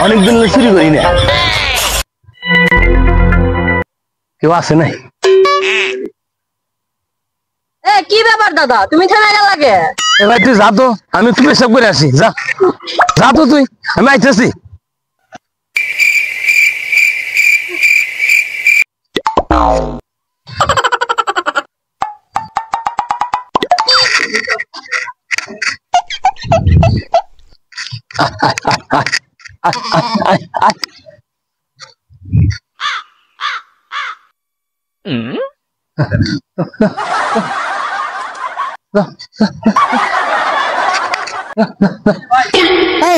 অনেকদিন চুরি করি না, কেউ আছে নাই? কি ব্যাপার দাদা, তুমি থেমে গেল লাগে? এবার তুই যা তো, আমি একটু পেশাব করে আসি। যা যা তো তুই, আমি আইতেছি।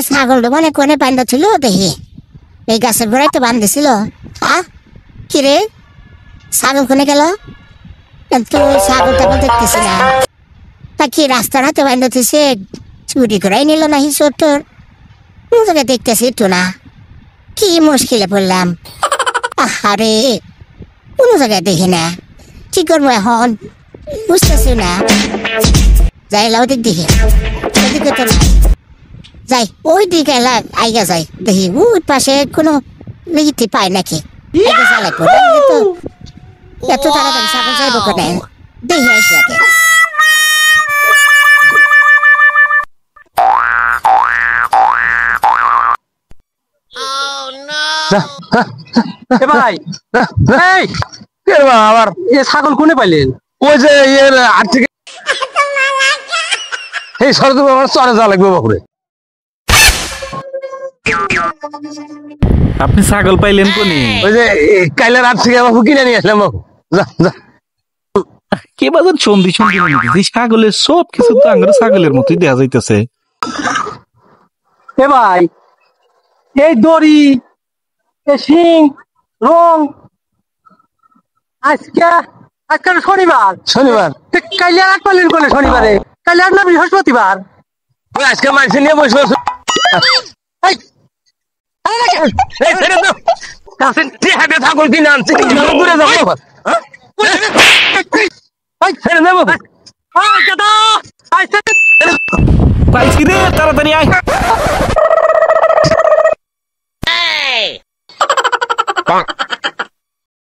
ছাগলটা মানে কোনে বান্ধা ছিল দেখি, এই গাছের গোড়ায় তো বান্ধেছিল। কি রে, ছাগল কোনে গেল? কিন্তু ছাগল টাগল দেখতেছি না। তা কি রাস্তা নাতে বান্ধতেছে, চুরি করাই নিল নাহি চোর? কোন জায়গায় দেখতেছি একটু না, কি মুশকিলে পড়লাম। আরে কোন জায়গায় দেখি না, কি করবো এখন বুঝতেছি না। যাই লাউ দিক দেখি, ওদিকে তো যাই, ওই দিকে আইগা যাই দেখি ওই পাশে কোনো লিগিটি পাই নাকি। এত তাড়াতাড়ি ছাগল যাইব কেন, দেখি আসি আগে। ভাই আবার ছাগল কোনে পাইলেন? ওই যে আর থেকে এই সরদ চরে যা লাগবে বাবুরে। আপনি ছাগল পাইলেন কোনি? ওই যে কাইলে রাত থেকে বাবু কিনে নিয়ে আসলাম বাবু। যা যা কে বাজার চন্দি চন্দি নিতেছি, ছাগলের সব কিছু তো আঙ্গুর ছাগলের মতোই দেয়া যাইতেছে। এ ভাই, এই দড়ি, এই শিং, রং, আজকে শনিবার। কাইলে আর পারলেন কোনে শনিবারে? কাইলে আর না বৃহস্পতিবার। আজকে মানুষ নিয়ে বসে ছাগল কিনে আনছে, দূরে যাবো। পাইছি রে, তাড়াতাড়ি আয়।